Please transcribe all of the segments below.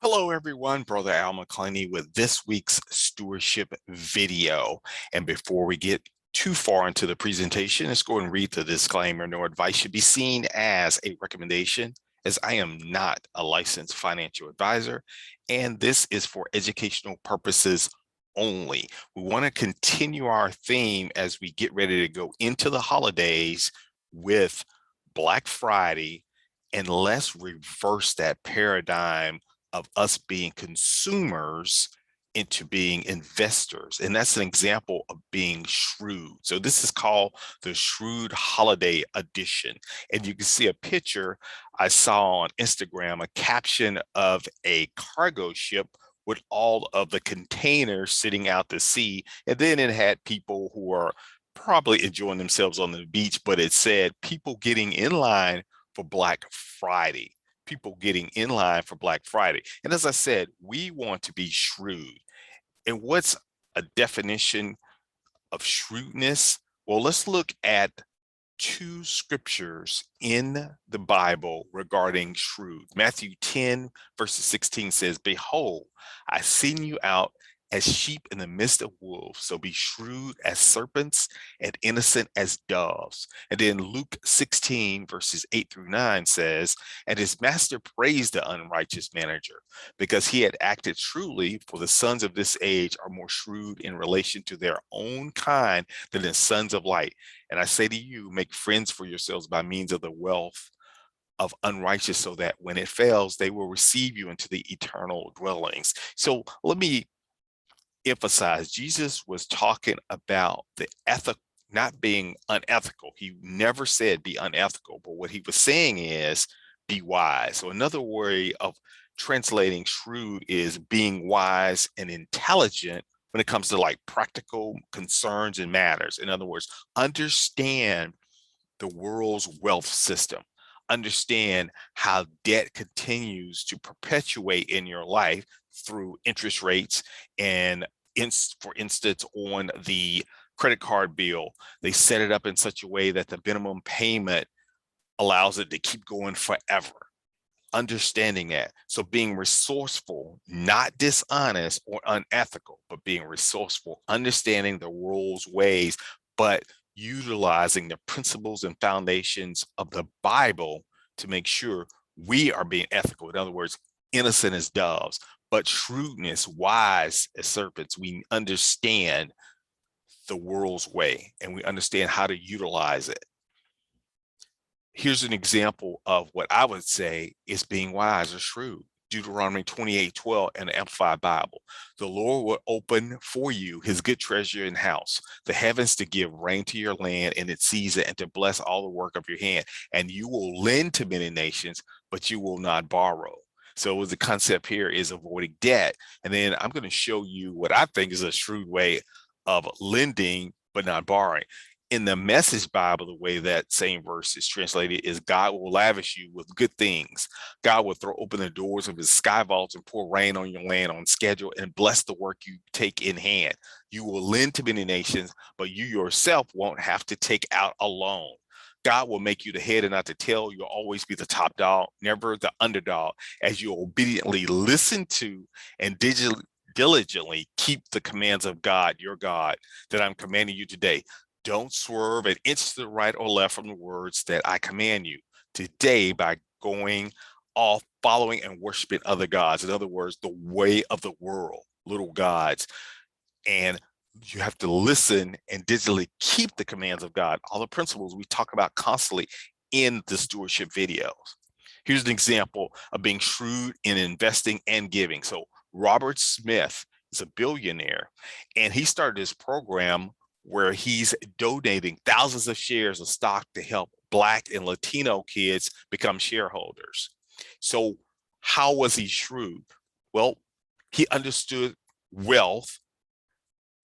Hello, everyone. Brother Al McClaney with this week's stewardship video. And before we get too far into the presentation, let's go and read the disclaimer. No advice should be seen as a recommendation, as I am not a licensed financial advisor, and this is for educational purposes only. We want to continue our theme as we get ready to go into the holidays with Black Friday, and let's reverse that paradigm of us being consumers into being investors. And that's an example of being shrewd. So this is called the Shrewd Holiday Edition. And you can see a picture I saw on Instagram, a caption of a cargo ship with all of the containers sitting out to sea. And then it had people who are probably enjoying themselves on the beach, but it said people getting in line for Black Friday. People getting in line for Black Friday. And as I said, we want to be shrewd. And what's a definition of shrewdness? Well, let's look at two scriptures in the Bible regarding shrewd. Matthew 10, verses 16 says, "Behold, I send you out as sheep in the midst of wolves, so be shrewd as serpents and innocent as doves." And then Luke 16, verses 8 through 9 says, "And his master praised the unrighteous manager because he had acted shrewdly, for the sons of this age are more shrewd in relation to their own kind than the sons of light. And I say to you, make friends for yourselves by means of the wealth of unrighteous, so that when it fails, they will receive you into the eternal dwellings." So let me emphasize, Jesus was talking about the ethical, not being unethical. He never said be unethical, but what he was saying is be wise. So another way of translating shrewd is being wise and intelligent when it comes to like practical concerns and matters. In other words, understand the world's wealth system. Understand how debt continues to perpetuate in your life through interest rates. And for instance, on the credit card bill, they set it up in such a way that the minimum payment allows it to keep going forever. Understanding that. So being resourceful, not dishonest or unethical, but being resourceful, understanding the world's ways, but utilizing the principles and foundations of the Bible to make sure we are being ethical. In other words, innocent as doves, but shrewdness, wise as serpents. We understand the world's way and we understand how to utilize it. Here's an example of what I would say is being wise or shrewd. Deuteronomy 28:12 and the Amplified Bible. "The Lord will open for you his good treasure in house, the heavens to give rain to your land in its season and to bless all the work of your hand. And you will lend to many nations, but you will not borrow." So the concept here is avoiding debt. And then I'm going to show you what I think is a shrewd way of lending, but not borrowing. In the Message Bible, the way that same verse is translated is, "God will lavish you with good things. God will throw open the doors of his sky vaults and pour rain on your land on schedule and bless the work you take in hand. You will lend to many nations, but you yourself won't have to take out a loan. God will make you the head and not the tail. You'll always be the top dog, never the underdog, as you obediently listen to and diligently keep the commands of God, your God, that I'm commanding you today. Don't swerve an inch to the right or left from the words that I command you today by going off following and worshiping other gods." In other words, the way of the world, little gods. And you have to listen and digitally keep the commands of God, all the principles we talk about constantly in the stewardship videos. Here's an example of being shrewd in investing and giving. So Robert Smith is a billionaire, and he started this program where he's donating thousands of shares of stock to help Black and Latino kids become shareholders. So how was he shrewd? Well, he understood wealth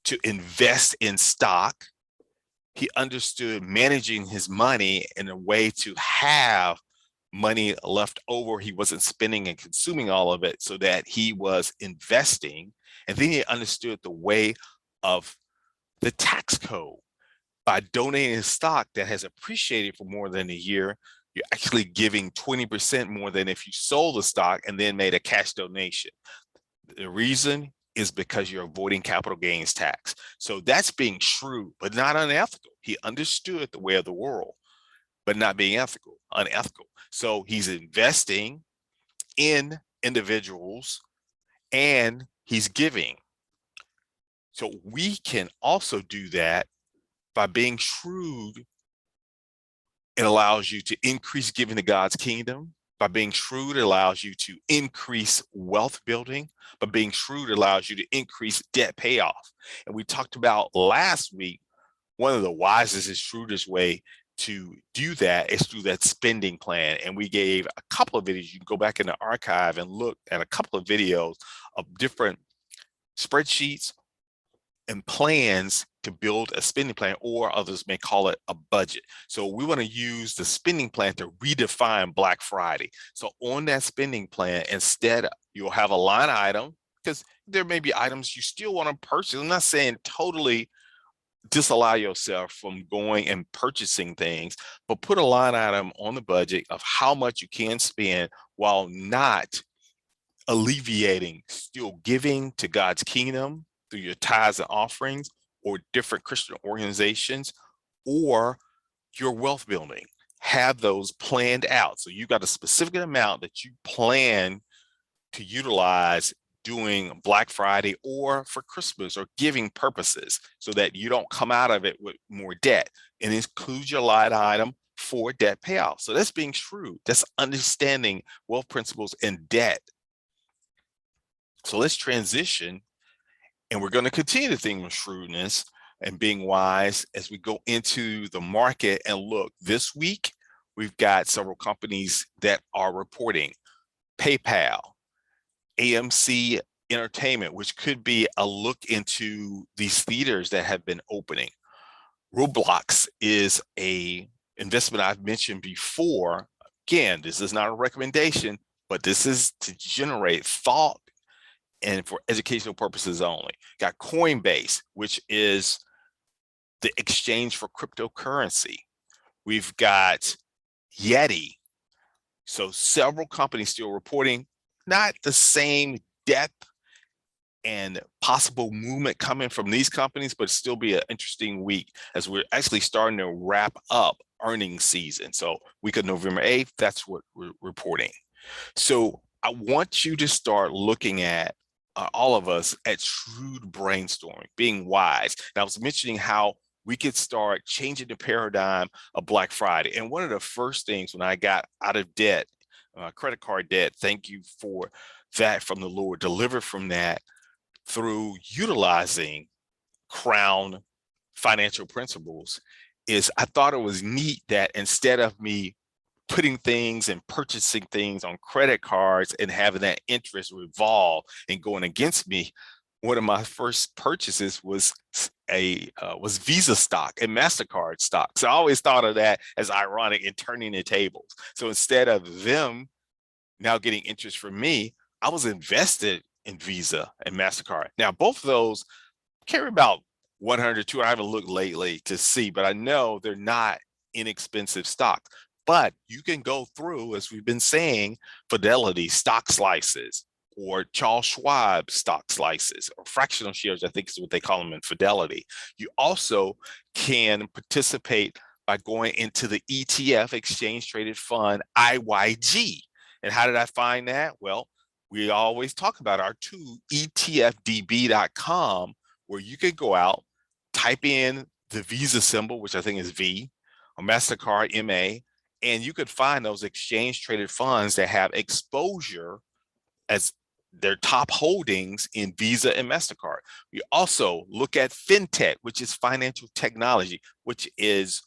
to invest in stock. He understood managing his money in a way to have money left over. He wasn't spending and consuming all of it, so that he was investing. And then he understood the way of the tax code by donating stock that has appreciated for more than a year. You're actually giving 20% more than if you sold the stock and then made a cash donation. The reason is because you're avoiding capital gains tax. So that's being shrewd, but not unethical. He understood the way of the world, but not being unethical. So he's investing in individuals and he's giving. So we can also do that by being shrewd. It allows you to increase giving to God's kingdom. By being shrewd, it allows you to increase wealth building. By being shrewd, it allows you to increase debt payoff. And we talked about last week, one of the wisest and shrewdest way to do that is through that spending plan. And we gave a couple of videos. You can go back in the archive and look at a couple of videos of different spreadsheets and plans to build a spending plan, or others may call it a budget. So we want to use the spending plan to redefine Black Friday. So on that spending plan, instead, you'll have a line item, because there may be items you still want to purchase. I'm not saying totally disallow yourself from going and purchasing things, but put a line item on the budget of how much you can spend while not alleviating, still giving to God's kingdom through your tithes and offerings, or different Christian organizations, or your wealth building. Have those planned out. So you got a specific amount that you plan to utilize doing Black Friday or for Christmas or giving purposes, so that you don't come out of it with more debt. And include your line item for debt payoff. So that's being shrewd. That's understanding wealth principles and debt. So let's transition, and we're going to continue the theme of shrewdness and being wise as we go into the market and look. This week, we've got several companies that are reporting. PayPal, AMC Entertainment, which could be a look into these theaters that have been opening. Roblox is a investment I've mentioned before. Again, this is not a recommendation, but this is to generate thought and for educational purposes only. Got Coinbase, which is the exchange for cryptocurrency. We've got Yeti. So several companies still reporting, not the same depth and possible movement coming from these companies, but still be an interesting week as we're actually starting to wrap up earnings season. So week of November 8th, that's what we're reporting. So I want you to start looking at all of us at shrewd brainstorming, being wise. And I was mentioning how we could start changing the paradigm of Black Friday. And one of the first things when I got out of debt, credit card debt, thank you for that from the Lord, delivered from that through utilizing Crown financial principles, is I thought it was neat that instead of me putting things and purchasing things on credit cards and having that interest revolve and going against me, one of my first purchases was was Visa stock and MasterCard stock. So I always thought of that as ironic and turning the tables. So instead of them now getting interest from me, I was invested in Visa and MasterCard. Now, both of those carry about 100, 200. I haven't looked lately to see, but I know they're not inexpensive stocks. But you can go through, as we've been saying, Fidelity stock slices, or Charles Schwab stock slices, or fractional shares, I think is what they call them in Fidelity. You also can participate by going into the ETF, Exchange Traded Fund, IYG. And how did I find that? Well, we always talk about our tool, etfdb.com, where you can go out, type in the Visa symbol, which I think is V, or MasterCard, MA, and you could find those exchange traded funds that have exposure as their top holdings in Visa and MasterCard. We also look at FinTech, which is financial technology, which is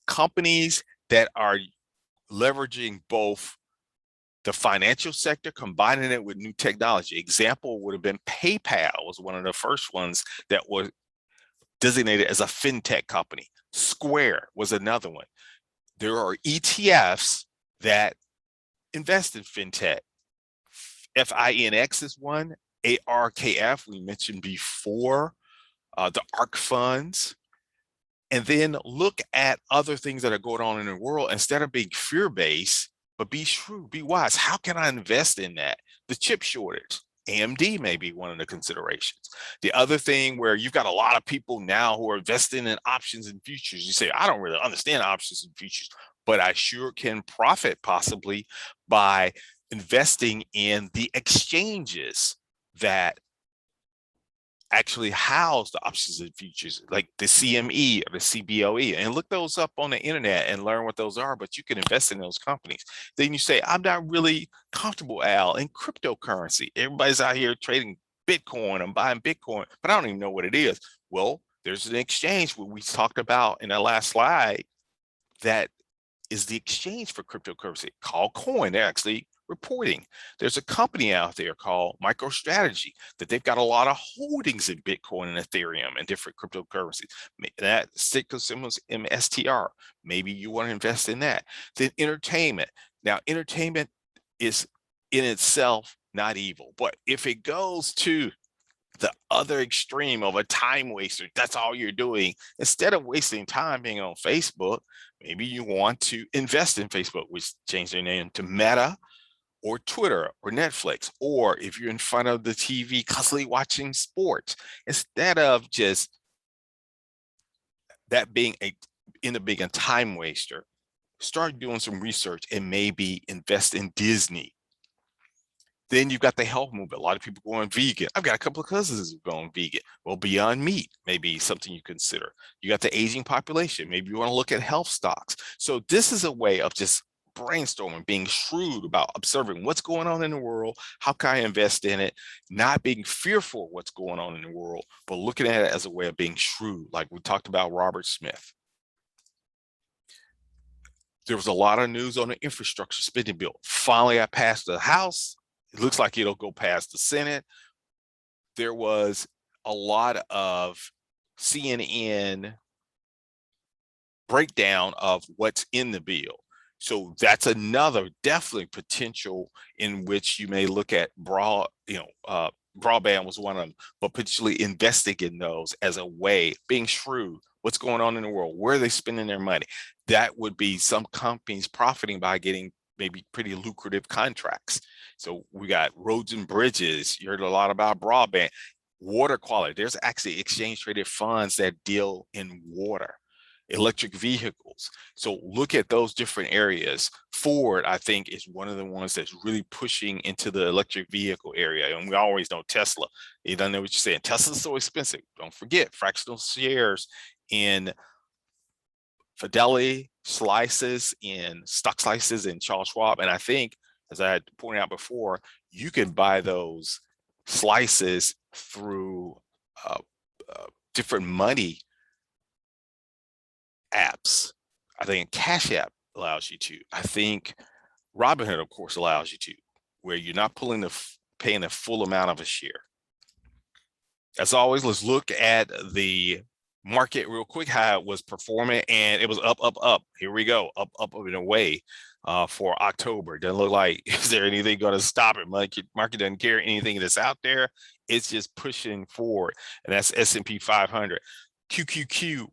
companies that are leveraging both the financial sector, combining it with new technology. Example would have been PayPal, was one of the first ones that was designated as a FinTech company. Square was another one. There are ETFs that invest in FinTech. FINX is one, ARKF, we mentioned before, the ARK funds. And then look at other things that are going on in the world instead of being fear-based, but be shrewd, be wise. How can I invest in that? The chip shortage, AMD may be one of the considerations. The other thing where you've got a lot of people now who are investing in options and futures. You say, I don't really understand options and futures, but I sure can profit possibly by investing in the exchanges that actually house the options and futures, like the CME or the CBOE, and look those up on the internet and learn what those are. But you can invest in those companies. Then you say, I'm not really comfortable, Al, in cryptocurrency. Everybody's out here trading Bitcoin. I'm buying Bitcoin, but I don't even know what it is. Well, there's an exchange what we talked about in that last slide that is the exchange for cryptocurrency called Coin. They're actually reporting. There's a company out there called MicroStrategy that they've got a lot of holdings in Bitcoin and Ethereum and different cryptocurrencies. That ticker symbol is MSTR. Maybe you want to invest in that. Then entertainment. Now, entertainment is in itself not evil, but if it goes to the other extreme of a time waster, that's all you're doing. Instead of wasting time being on Facebook, maybe you want to invest in Facebook, which changed their name to Meta, or Twitter or Netflix, or if you're in front of the TV constantly watching sports, instead of just that being being a time waster, start doing some research and maybe invest in Disney. Then you've got the health movement. A lot of people going vegan. I've got a couple of cousins who are going vegan. Well, Beyond Meat may be something you consider. You got the aging population. Maybe you want to look at health stocks. So this is a way of just brainstorming, being shrewd about observing what's going on in the world. How can I invest in it? Not being fearful of what's going on in the world, but looking at it as a way of being shrewd. Like we talked about Robert Smith. There was a lot of news on the infrastructure spending bill. Finally, I passed the House. It looks like it'll go past the Senate. There was a lot of CNN breakdown of what's in the bill. So that's another definitely potential in which you may look at broadband was one of them, but potentially investing in those as a way, being shrewd. What's going on in the world? Where are they spending their money? That would be some companies profiting by getting maybe pretty lucrative contracts. So we got roads and bridges. You heard a lot about broadband, water quality. There's actually exchange traded funds that deal in water, electric vehicles. So look at those different areas. Ford, I think, is one of the ones that's really pushing into the electric vehicle area. And we always know Tesla. You don't know what you're saying. Tesla's so expensive. Don't forget fractional shares in Fidelity, slices in stock slices in Charles Schwab. And I think, as I had pointed out before, you can buy those slices through different money apps. I think Cash App allows you to. I think Robinhood, of course, allows you to, where you're not paying the full amount of a share. As always, let's look at the market real quick, how it was performing, and it was up, up, up. Here we go, up, up, up and away for October. Doesn't look like, is there anything going to stop it? Market doesn't care anything that's out there. It's just pushing forward, and that's S&P 500. QQQ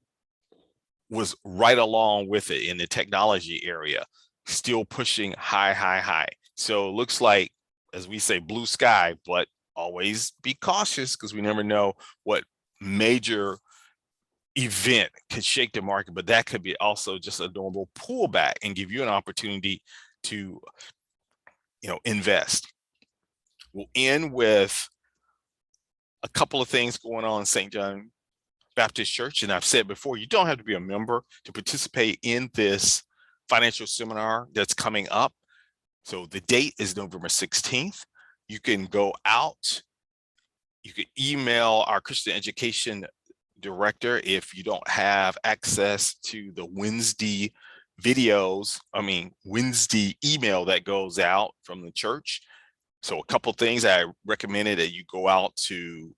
was right along with it in the technology area, still pushing high, high, high. So it looks like, as we say, blue sky, but always be cautious because we never know what major event could shake the market, but that could be also just a normal pullback and give you an opportunity to, invest. We'll end with a couple of things going on in St. John Baptist Church. And I've said before, you don't have to be a member to participate in this financial seminar that's coming up. So the date is November 16th. You can go out, you can email our Christian education director if you don't have access to the Wednesday email that goes out from the church. So a couple things I recommended that you go out to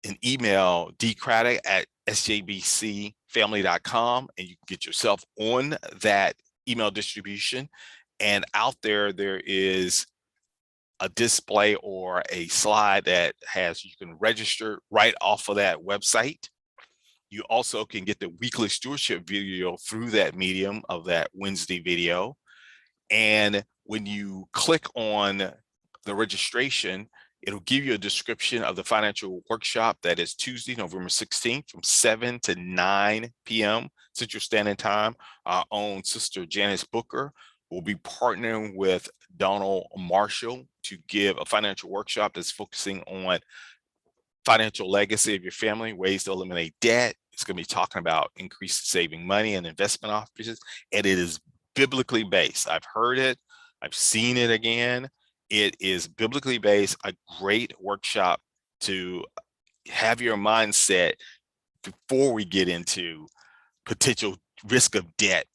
an email, dcraddock@sjbcfamily.com, and you can get yourself on that email distribution. And out there is a display or a slide that has, you can register right off of that website. You also can get the weekly stewardship video through that medium of that Wednesday video. And when you click on the registration, it'll give you a description of the financial workshop that is Tuesday, November 16th from 7 to 9 p.m. Central Standard Time. Our own Sister Janice Booker will be partnering with Donald Marshall to give a financial workshop that's focusing on financial legacy of your family, ways to eliminate debt. It's going to be talking about increased saving money and investment options, and it is biblically based. I've heard it, I've seen it again. It is biblically based, a great workshop to have your mindset before we get into potential risk of debt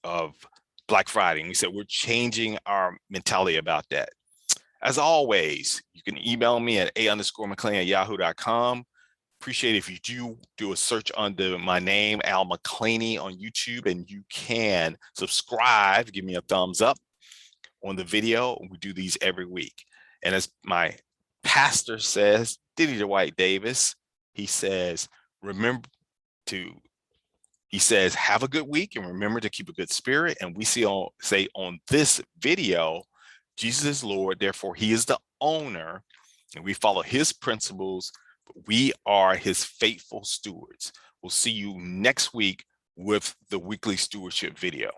of Black Friday. And we said we're changing our mentality about that. As always, you can email me at a_McClain@yahoo.com. Appreciate if you do a search under my name, Al McClaney, on YouTube, and you can subscribe, give me a thumbs up on the video. We do these every week. And as my pastor says, Diddy Dwight Davis, he says, have a good week and remember to keep a good spirit. And we say on this video, Jesus is Lord, therefore he is the owner, and we follow his principles, but we are his faithful stewards. We'll see you next week with the weekly stewardship video.